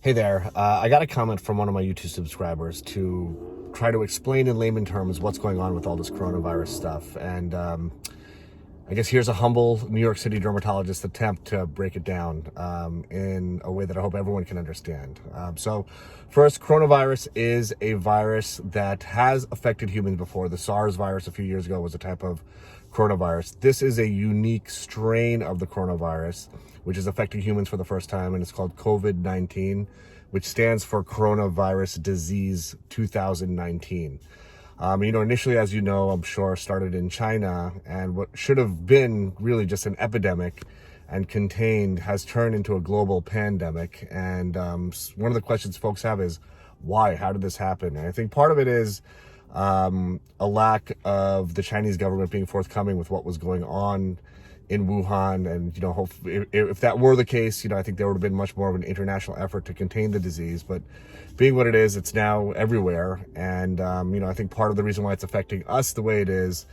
Hey there, I got a comment from one of my YouTube subscribers to try to explain in layman terms what's going on with all this coronavirus stuff. And I guess here's a humble New York City dermatologist attempt to break it down in a way that I hope everyone can understand. So first, coronavirus is a virus that has affected humans before. The SARS virus a few years ago was a type of coronavirus. This is a unique strain of the coronavirus, which is affecting humans for the first time, and it's called COVID-19, which stands for Coronavirus Disease 2019. Initially, as you know, I'm sure, started in China, and what should have been really just an epidemic and contained has turned into a global pandemic. And one of the questions folks have is, why? How did this happen? And I think part of it is a lack of the Chinese government being forthcoming with what was going on in Wuhan. And, hopefully, if that were the case, I think there would have been much more of an international effort to contain the disease. But being what it is, it's now everywhere. And, I think part of the reason why it's affecting us the way it is,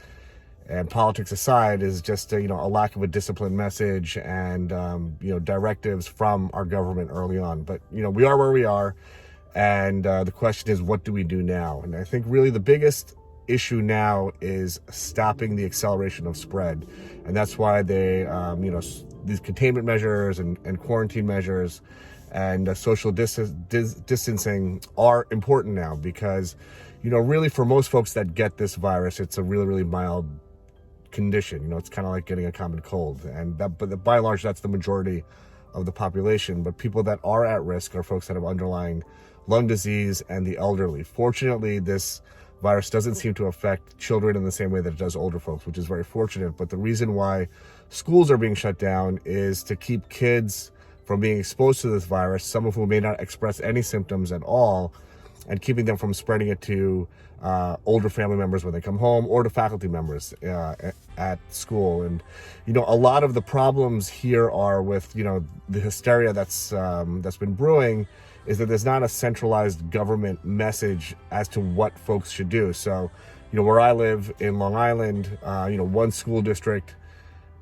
and politics aside, is just, a lack of a disciplined message and, directives from our government early on. But, we are where we are. And the question is, what do we do now? And I think really the biggest issue now is stopping the acceleration of spread. And that's why they, these containment measures and quarantine measures and social distancing are important now because, really for most folks that get this virus, it's a really, really mild condition. It's kind of like getting a common cold. But by and large, that's the majority of the population. But people that are at risk are folks that have underlying lung disease and the elderly. Fortunately, this virus doesn't seem to affect children in the same way that it does older folks, which is very fortunate. But the reason why schools are being shut down is to keep kids from being exposed to this virus, some of whom may not express any symptoms at all, and keeping them from spreading it to older family members when they come home or to faculty members at school. And, a lot of the problems here are with, the hysteria that's been brewing is that there's not a centralized government message as to what folks should do. So, where I live in Long Island, one school district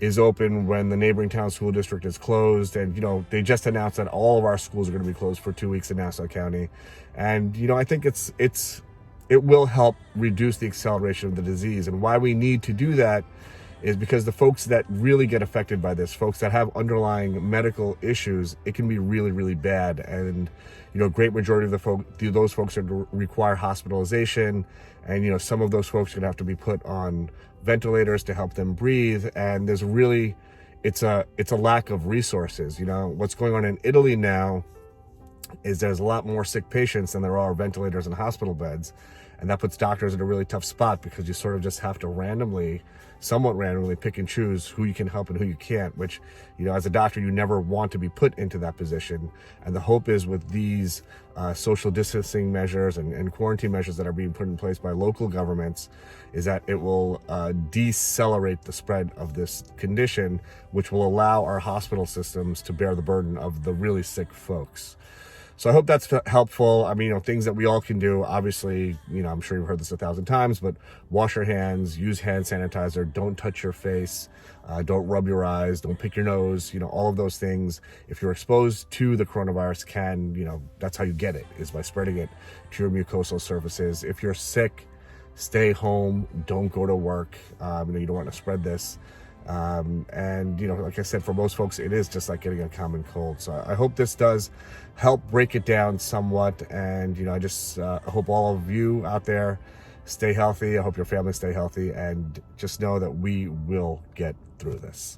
is open when the neighboring town school district is closed. And, they just announced that all of our schools are going to be closed for 2 weeks in Nassau County. And, I think it will help reduce the acceleration of the disease. And why we need to do that is because the folks that really get affected by this, folks that have underlying medical issues, it can be really, really bad. And, a great majority of those folks are to require hospitalization. And, some of those folks are gonna have to be put on ventilators to help them breathe. And there's really, it's a lack of resources. What's going on in Italy now is there's a lot more sick patients than there are ventilators and hospital beds. And that puts doctors in a really tough spot because you sort of just have to somewhat randomly pick and choose who you can help and who you can't, which, as a doctor, you never want to be put into that position. And the hope is with these social distancing measures and quarantine measures that are being put in place by local governments is that it will decelerate the spread of this condition, which will allow our hospital systems to bear the burden of the really sick folks. So I hope that's helpful. Things that we all can do. Obviously, I'm sure you've heard this 1,000 times, but wash your hands, use hand sanitizer, don't touch your face, don't rub your eyes, don't pick your nose, all of those things. If you're exposed to the coronavirus, that's how you get it, is by spreading it to your mucosal surfaces. If you're sick, stay home, don't go to work. You don't want to spread this. Like I said, for most folks, it is just like getting a common cold. So I hope this does help break it down somewhat. And, I just hope all of you out there stay healthy. I hope your families stay healthy, and just know that we will get through this.